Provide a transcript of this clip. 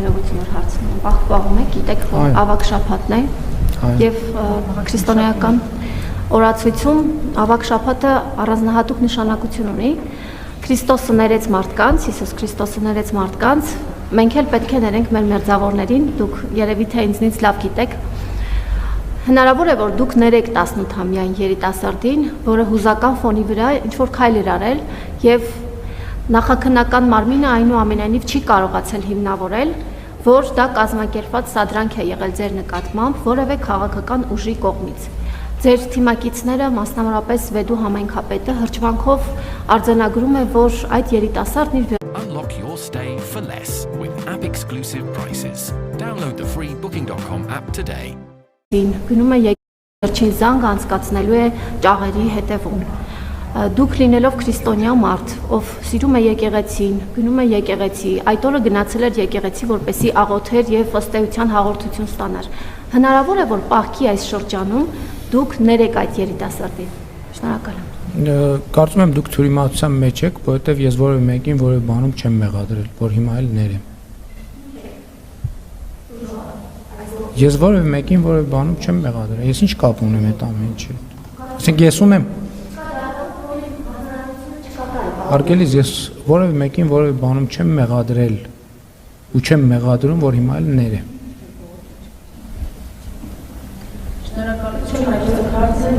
ներողություն հարցնում, պահպանում եք, գիտեք, որ ավագ շաբաթն է եւ քրիստոնեական օրացույցում ավագ շաբաթը առանձնահատուկ նշանակություն ունի։ Քրիստոսը ներեց մարդկանց, Հիսուս Քրիստոսը ներեց մարդկանց, մենք էլ պետք է ներենք մեր մերձավորներին, դուք երևի թե ինձնից լավ գիտեք։ Հնարավոր է, որ դուք ներեք 18-ամյա երիտասարդին, որը հուզական ֆոնի վրա ինչ-որ քայլ էր արել եւ նախաքննական մարմինը այնուամենայնիվ չի կարողացել հիմնավորել, որ դա կազմակերպված սադրանք է եղել ձեր նկատմամբ որևէ քաղաքական ուժի կողմից։ Ձեր թիմակիցները, մասնավորապես Վեդու համայնքապետը հրճվանքով արձանագրում է, որ այդ երիտասարդն իր Unlock your stay for less with app exclusive prices. Download the free booking.com app today. Գնում է երկրչին զանգ անցկացնելու է ճաղերի հետևում։ Դուք լինելով քրիստոնյա մարդ, ով սիրում է եկեղեցին, գնում է եկեղեցի, այդ օրը գնացել էր եկեղեցի, որպեսզի աղոթեր եւ ըստ էության հաղորդություն ստանար։ Հնարավոր է, որ պահքի այս շրջանում դուք ներեք այդ երիտասարդին։ Շնորհակալ եմ։ Կարծում եմ դուք թյուրիմացության մեջ եք, որովհետեւ ես որևէ մեկին որևէ բանում չեմ մեղադրել, որ հիմա էլ ներեմ։ Ես որևէ մեկին որևէ բանում չեմ մեղադրել։ Ես ինչ կապ ունեմ այդ ամեն ինչի։ Ասենք ես ում եմ։ Արգելից ես որևէ մեկին որևէ բանում չեմ մեղադրել ու չեմ մեղադրում, որ հիմա էլ ներեմ։